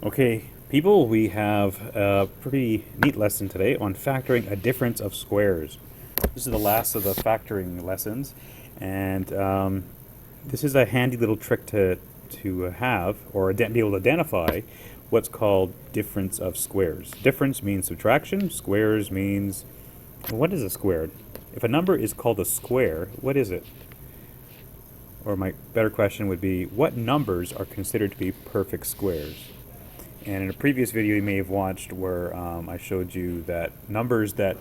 Okay, people, we have a pretty neat lesson today on factoring a difference of squares. This is the last of the factoring lessons, and this is a handy little trick to have or be able to identify what's called difference of squares. Difference means subtraction. Squares means, what is a square? If a number is called a square, what is it? Or my better question would be, what numbers are considered to be perfect squares? And in a previous video you may have watched where I showed you that numbers that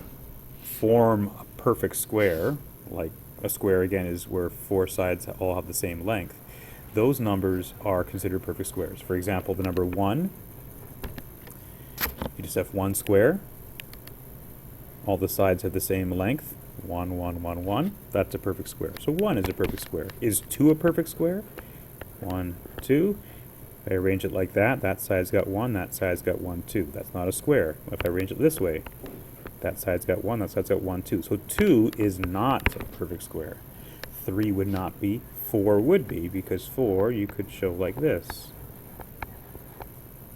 form a perfect square, like a square again is where four sides all have the same length, those numbers are considered perfect squares. For example, the number 1, you just have one square, all the sides have the same length, 1, 1, 1, 1, that's a perfect square. So 1 is a perfect square. Is 2 a perfect square? 1, 2. If I arrange it like that, that side's got 1, that side's got 1, 2. That's not a square. If I arrange it this way, that side's got 1, that side's got 1, 2. So 2 is not a perfect square. 3 would not be, 4 would be, because 4 you could show like this.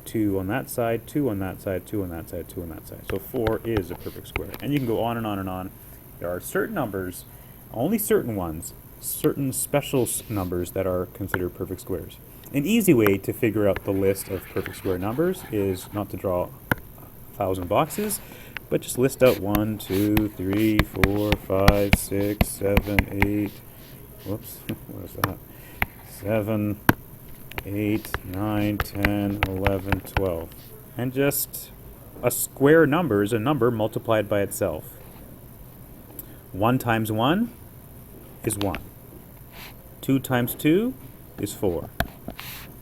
2 on that side, 2 on that side, 2 on that side, 2 on that side. So 4 is a perfect square. And you can go on and on and on. There are certain numbers, only certain ones, certain special numbers that are considered perfect squares. An easy way to figure out the list of perfect square numbers is not to draw 1,000 boxes, but just list out 1, 2, 3, 4, 5, 6, 7, 8, whoops, what is that? 7, 8, 9, 10, 11, 12. And just a square number is a number multiplied by itself. 1 times 1 is 1. 2 times 2 is 4.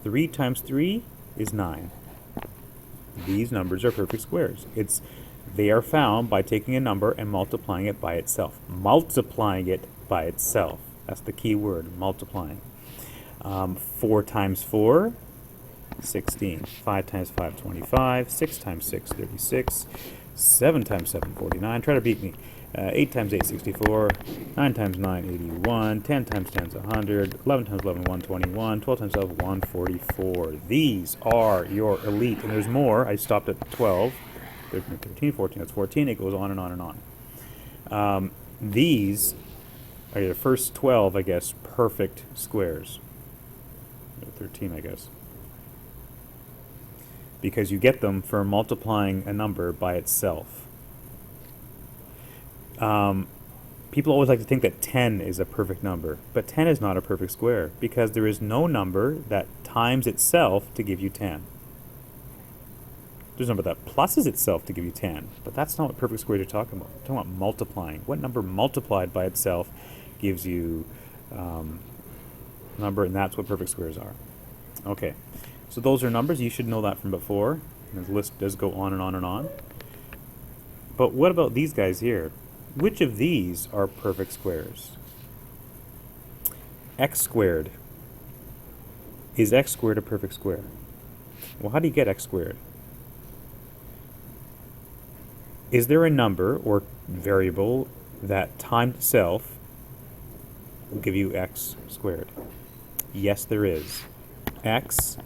3 times 3 is 9. These numbers are perfect squares. They are found by taking a number and multiplying it by itself. Multiplying it by itself. That's the key word, multiplying. 4 times 4, 16. 5 times 5, 25. 6 times 6, 36. 7 times 7, 49. Try to beat me. 8 times 8, 64. 9 times 9, 81. 10 times 10 is 100. 11 times 11, 121. 12 times 12, 144. These are your elite. And there's more. I stopped at 12. 13, 14, that's 14. It goes on and on and on. These are the first 12, I guess, perfect squares. 13, I guess. Because you get them for multiplying a number by itself. People always like to think that 10 is a perfect number, but 10 is not a perfect square because there is no number that times itself to give you 10. There's a number that pluses itself to give you 10, but that's not what perfect squares are talking about. We're talking about multiplying. What number multiplied by itself gives you number, and that's what perfect squares are. Okay, so those are numbers. You should know that from before. And the list does go on and on and on. But what about these guys here? Which of these are perfect squares? X squared. Is x squared a perfect square? Well, how do you get x squared? Is there a number or variable that times itself will give you x squared? Yes, there is. X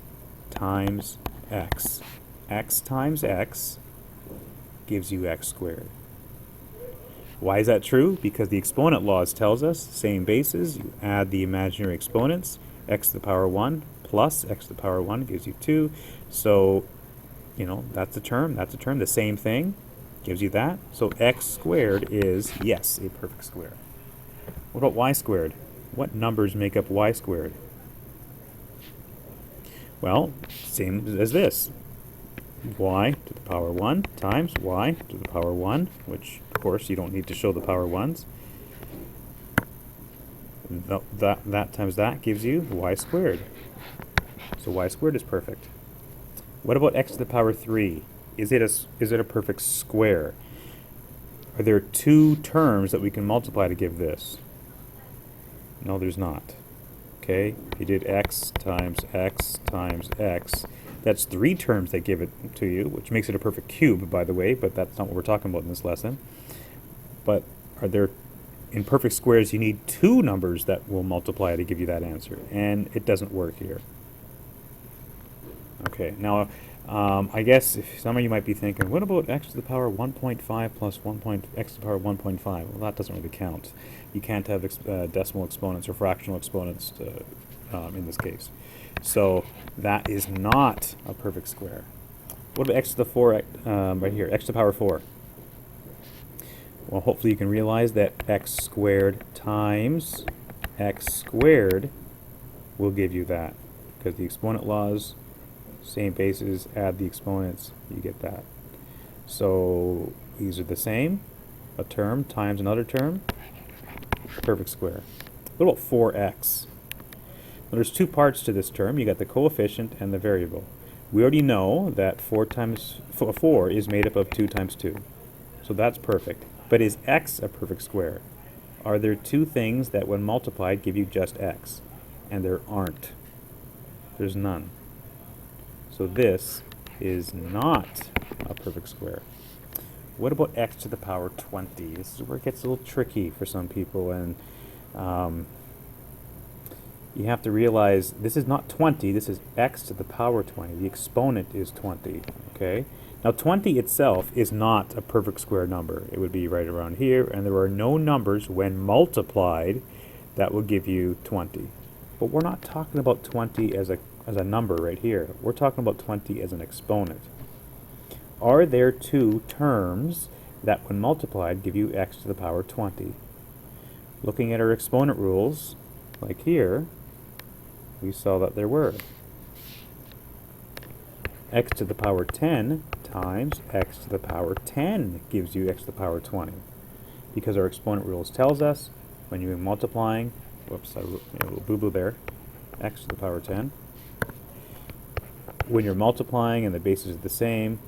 times x. X times x gives you x squared. Why is that true? Because the exponent laws tells us, same bases, you add the imaginary exponents, x to the power 1 plus x to the power 1 gives you 2. So, that's a term, the same thing gives you that. So x squared is, yes, a perfect square. What about y squared? What numbers make up y squared? Well, same as this. Y to the power 1 times y to the power 1, which, of course, you don't need to show the power 1s. That times that gives you y squared. So y squared is perfect. What about x to the power 3? Is it a perfect square? Are there two terms that we can multiply to give this? No, there's not. Okay, you did x times x times x. That's 3 terms that give it to you, which makes it a perfect cube, by the way, but that's not what we're talking about in this lesson. But in perfect squares, you need 2 numbers that will multiply to give you that answer, and it doesn't work here. Okay, now I guess if some of you might be thinking, what about x to the power 1.5 plus x to the power 1.5? Well, that doesn't really count. You can't have decimal exponents or fractional exponents in this case. So that is not a perfect square. What about x to the 4 right here, x to the power 4? Well, hopefully you can realize that x squared times x squared will give you that, because the exponent laws, same bases, add the exponents, you get that. So these are the same, a term times another term, perfect square. What about 4x? Well, there's two parts to this term. You got the coefficient and the variable. We already know that 4 is made up of 2 times 2. So that's perfect. But is x a perfect square? Are there two things that when multiplied give you just x? And there aren't. There's none. So this is not a perfect square. What about x to the power 20? This is where it gets a little tricky for some people, and you have to realize this is not 20, this is x to the power 20. The exponent is 20, okay? Now 20 itself is not a perfect square number. It would be right around here, and there are no numbers when multiplied that will give you 20. But we're not talking about 20 as a number right here. We're talking about 20 as an exponent. Are there two terms that when multiplied give you x to the power 20? Looking at our exponent rules, like here, we saw that there were. X to the power 10 times x to the power 10 gives you x to the power 20. Because our exponent rules tells us when you're multiplying, whoops, I wrote a little boo-boo there, x to the power 10. When you're multiplying and the bases are the same,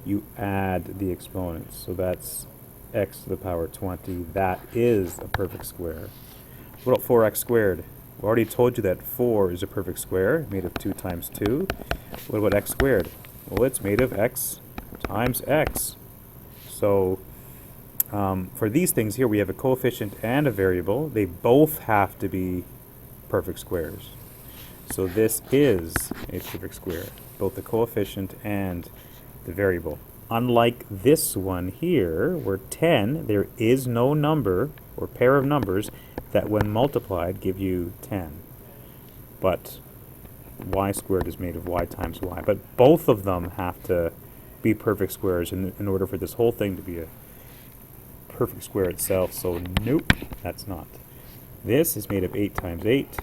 you add the exponents. So that's x to the power 20. That is a perfect square. What about 4x squared? We already told you that 4 is a perfect square, made of 2 times 2. What about x squared? Well, it's made of x times x. So for these things here, we have a coefficient and a variable. They both have to be perfect squares. So this is a perfect square, both the coefficient and the variable. Unlike this one here, where 10, there is no number or pair of numbers that when multiplied give you 10. But y squared is made of y times y. But both of them have to be perfect squares in order for this whole thing to be a perfect square itself. So nope, that's not. This is made of 8 times 8.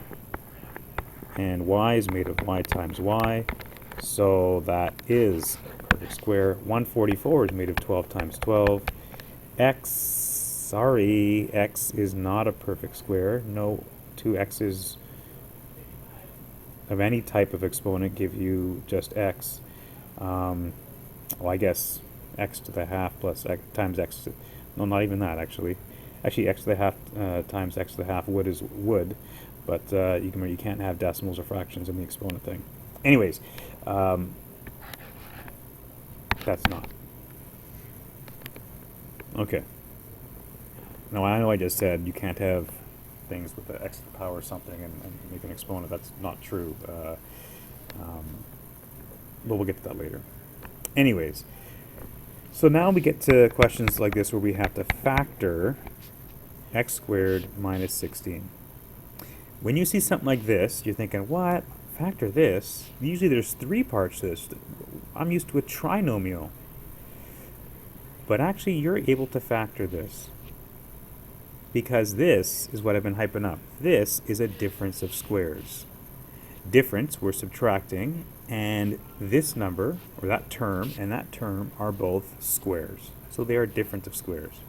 And y is made of y times y. So that is a perfect square. 144 is made of 12 times 12. X is not a perfect square. No two x's of any type of exponent give you just x. Well, I guess x to the half plus x times x to, no, not even that actually. Actually, x to the half times x to the half is wood, but you can't have decimals or fractions in the exponent thing. Anyways, that's not. Okay. Now, I know I just said you can't have things with the x to the power something and make an exponent. That's not true. But we'll get to that later. Anyways, so now we get to questions like this where we have to factor x squared minus 16. When you see something like this, you're thinking, what? Factor this? Usually there's 3 parts to this. I'm used to a trinomial. But actually, you're able to factor this, because this is what I've been hyping up. This is a difference of squares. Difference, we're subtracting, and this number, or that term, and that term are both squares. So they are difference of squares.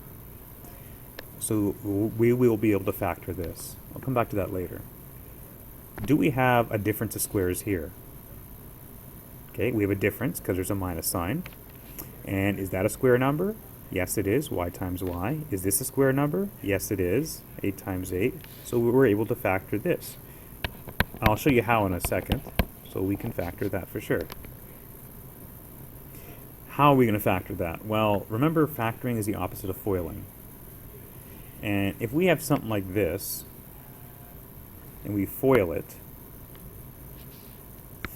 So we will be able to factor this. I'll come back to that later. Do we have a difference of squares here? Okay, we have a difference because there's a minus sign. And is that a square number? Yes, it is. Y times y. Is this a square number? Yes, it is. 8 times 8. So we were able to factor this. I'll show you how in a second. So we can factor that for sure. How are we going to factor that? Well, remember, factoring is the opposite of foiling. And if we have something like this, and we FOIL it,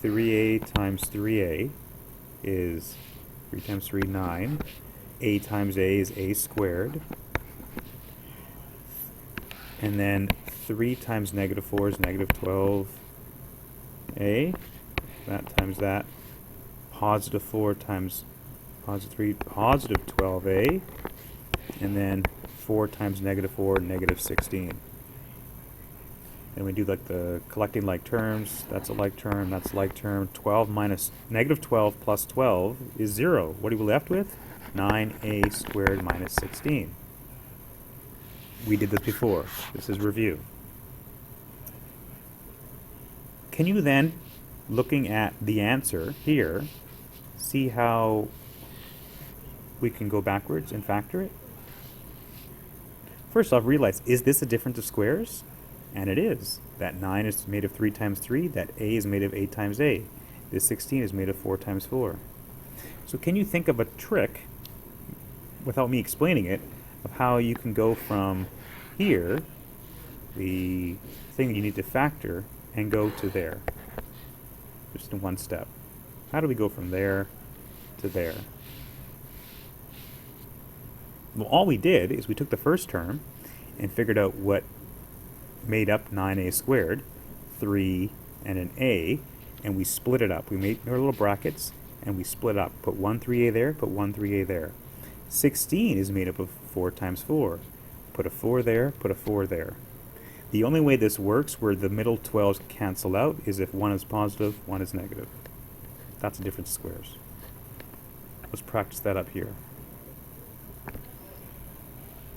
3a times 3a is 3 times 3, 9. A times a is a squared. And then 3 times negative 4 is negative 12a. That times that. Positive 4 times positive 3, positive 12a. And then 4 times negative 4, negative 16. And we do like the collecting like terms. That's a like term, that's a like term. 12 minus negative 12 plus 12 is 0. What are we left with? 9a squared minus 16. We did this before. This is review. Can you then, looking at the answer here, see how we can go backwards and factor it? First off, realize, is this a difference of squares? And it is. That 9 is made of 3 times 3. That a is made of 8 times a. This 16 is made of 4 times 4. So can you think of a trick, without me explaining it, of how you can go from here, the thing that you need to factor, and go to there? Just in one step. How do we go from there to there? Well, all we did is we took the first term and figured out what made up 9a squared, 3 and an a, and we split it up. We made our little brackets and we split up. Put 1 3a there, put 1 3a there. 16 is made up of 4 times 4. Put a 4 there, put a 4 there. The only way this works where the middle 12s cancel out is if one is positive, one is negative. That's the difference of squares. Let's practice that up here.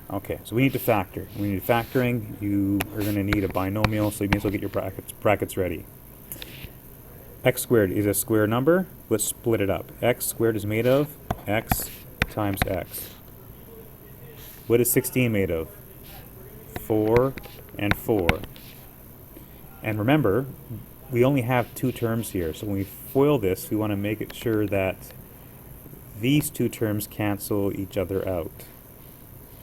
Okay, so we need to factor. We need factoring. You are going to need a binomial, so you may as well get your brackets ready. X squared is a square number. Let's split it up. X squared is made of x times x. What is 16 made of? 4 and 4. And remember, we only have two terms here, so when we FOIL this, we want to make it sure that these two terms cancel each other out,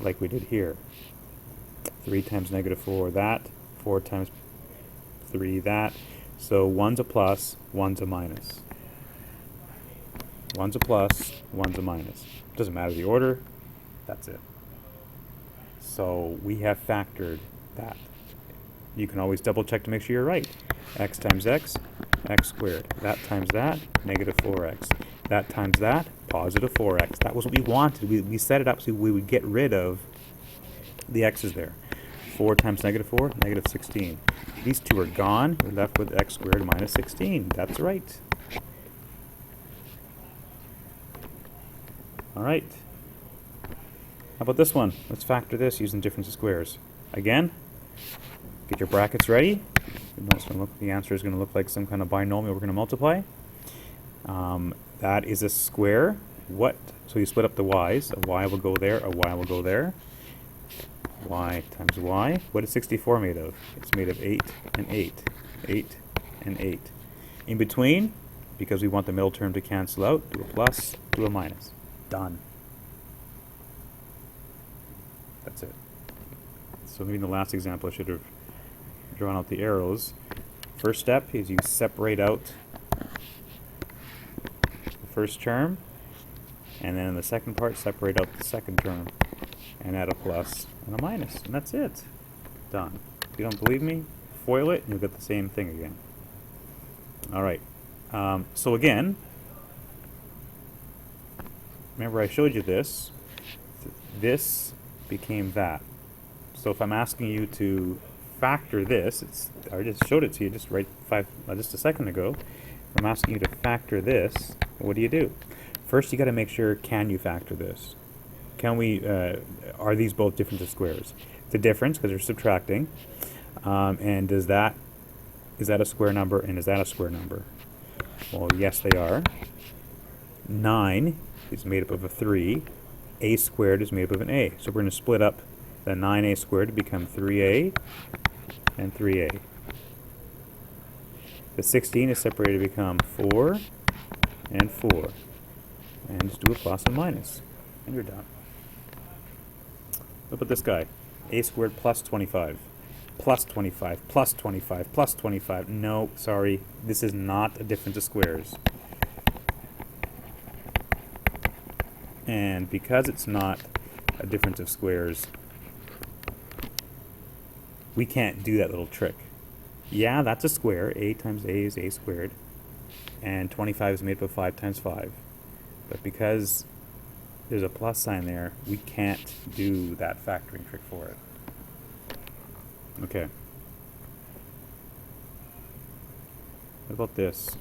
like we did here. 3 times negative 4, that. 4 times 3, that. So one's a plus, one's a minus. One's a plus, one's a minus. Doesn't matter the order, that's it. So we have factored that. You can always double check to make sure you're right. X times x, x squared. That times that, negative 4x. That times that, positive 4x. That was what we wanted. We set it up so we would get rid of the x's there. 4 times negative 4, negative 16. These two are gone. We're left with x squared minus 16. That's right. All right. How about this one? Let's factor this using difference of squares. Again, get your brackets ready. The answer is going to look like some kind of binomial we're going to multiply. That is a square. What? So you split up the y's. A y will go there, a y will go there. Y times y. What is 64 made of? It's made of 8 and 8. 8 and 8. In between, because we want the middle term to cancel out, do a plus, do a minus. Done. That's it. So maybe in the last example I should have drawn out the arrows. First step is you separate out the first term, and then in the second part separate out the second term and add a plus and a minus, and that's it. Done. If you don't believe me, FOIL it and you'll get the same thing again. Alright, so again, remember I showed you this. This became that. So if I'm asking you to factor this, I just showed it to you just a second ago. If I'm asking you to factor this, what do? First you got to make sure, can you factor this? Can we, are these both difference of squares? It's a difference because they're subtracting. And is that a square number and is that a square number? Well, yes they are. 9 is made up of a 3. A squared is made up of an a. So we're going to split up the 9a squared to become 3a and 3a. The 16 is separated to become 4 and 4. And just do a plus and minus. And you're done. Look at this guy. A squared plus 25. plus 25, plus 25, plus 25. No, sorry, this is not a difference of squares. And because it's not a difference of squares, we can't do that little trick. Yeah, that's a square. A times A is A squared. And 25 is made up of 5 times 5. But because there's a plus sign there, we can't do that factoring trick for it. Okay. What about this?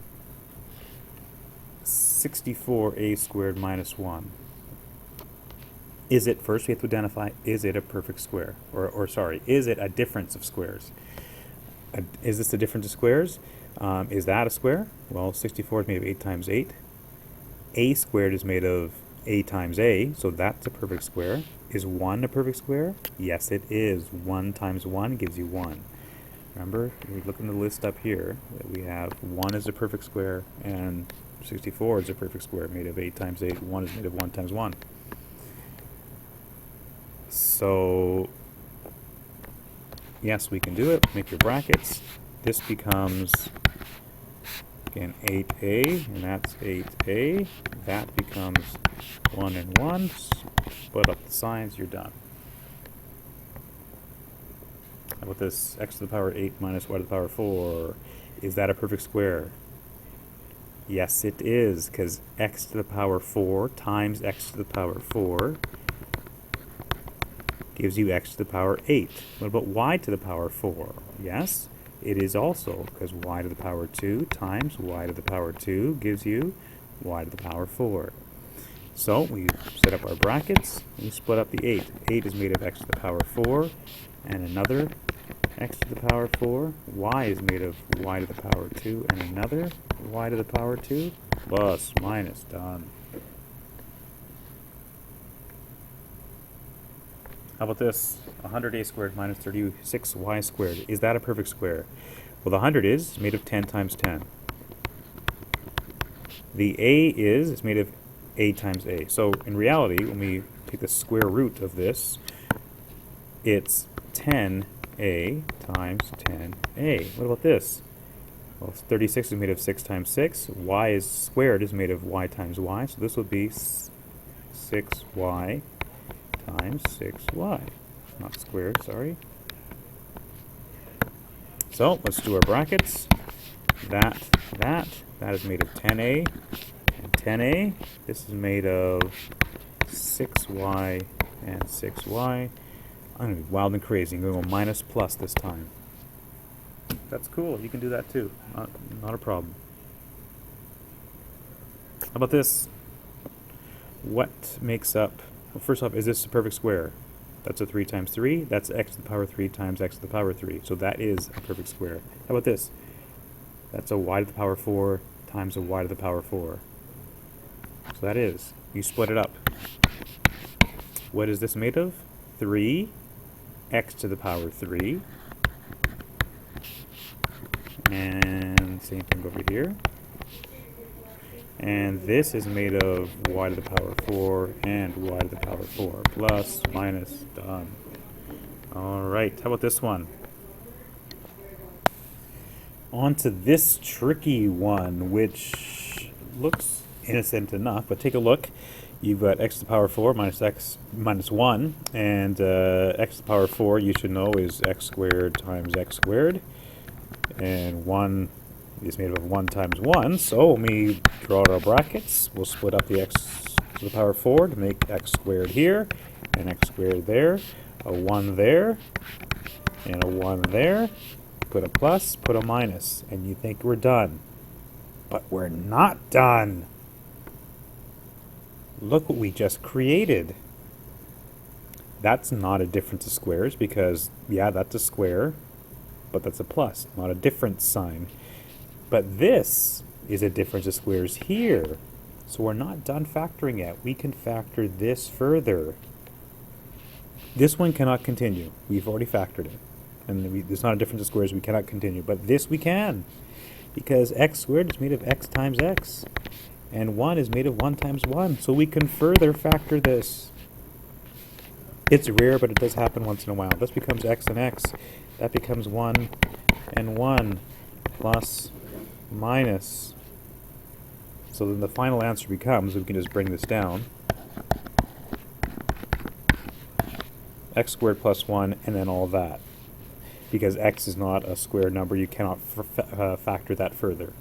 64a squared minus 1. Is it, first we have to identify, is it a perfect square? Or sorry, is it a difference of squares? Is this a difference of squares? Is that a square? Well, 64 is made of 8 times 8. A squared is made of A times A, so that's a perfect square. Is 1 a perfect square? Yes, it is. 1 times 1 gives you 1. Remember, we look in the list up here, that we have 1 is a perfect square, and 64 is a perfect square made of 8 times 8. 1 is made of 1 times 1. So, yes, we can do it. Make your brackets. This becomes, again, 8a, and that's 8a. That becomes 1 and 1. Split up the signs, you're done. How about this? X to the power 8 minus y to the power 4. Is that a perfect square? Yes, it is, because x to the power 4 times x to the power 4 gives you x to the power 8. What about y to the power 4? Yes, it is also, because y to the power 2 times y to the power 2 gives you y to the power 4. So we set up our brackets, and we split up the 8. 8 is made of x to the power 4, and another x to the power 4. Y is made of y to the power 2, and another y to the power 2. Plus, minus, done. How about this? 100a squared minus 36y squared. Is that a perfect square? Well, the 100 is made of 10 times 10. The a is, it's made of a times a. So in reality, when we take the square root of this, it's 10a times 10a. What about this? Well, 36 is made of 6 times 6. Y is squared is made of y times y. So this would be 6y times 6y. Not squared, sorry. So let's do our brackets. That is made of 10a and 10a. This is made of 6y and 6y. I'm going to be wild and crazy. I'm going to go minus plus this time. That's cool. You can do that too. Not a problem. How about this? What makes up... Well, first off, is this a perfect square? That's a 3 times 3. That's x to the power 3 times x to the power 3. So that is a perfect square. How about this? That's a y to the power 4 times a y to the power 4. So that is. You split it up. What is this made of? 3 x to the power 3. And same thing over here. And this is made of y to the power 4 and y to the power 4. Plus, minus, done. Alright, how about this one? On to this tricky one, which looks innocent enough, but take a look. You've got x to the power 4 minus x minus 1, and x to the power 4, you should know, is x squared times x squared. And 1 is made of 1 times 1, so when we draw out our brackets, we'll split up the x to the power 4 to make x squared here, and x squared there, a 1 there, and a 1 there. Put a plus, put a minus, and you think we're done. But we're not done. Look what we just created. That's not a difference of squares because, yeah, that's a square, but that's a plus, not a difference sign. But this is a difference of squares here. So we're not done factoring yet. We can factor this further. This one cannot continue. We've already factored it. And there's not a difference of squares. We cannot continue. But this we can. Because x squared is made of x times x. And 1 is made of 1 times 1. So we can further factor this. It's rare, but it does happen once in a while. This becomes x and x. that becomes 1 and 1 plus minus. So then the final answer becomes, we can just bring this down, x squared plus 1 and then all that. Because x is not a square number, you cannot factor that further.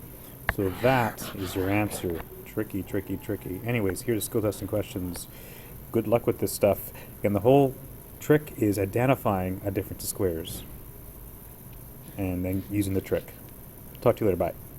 So that is your answer. Tricky, tricky, tricky. Anyways, here's skill testing questions. Good luck with this stuff. And the whole trick is identifying a difference of squares and then using the trick. Talk to you later. Bye.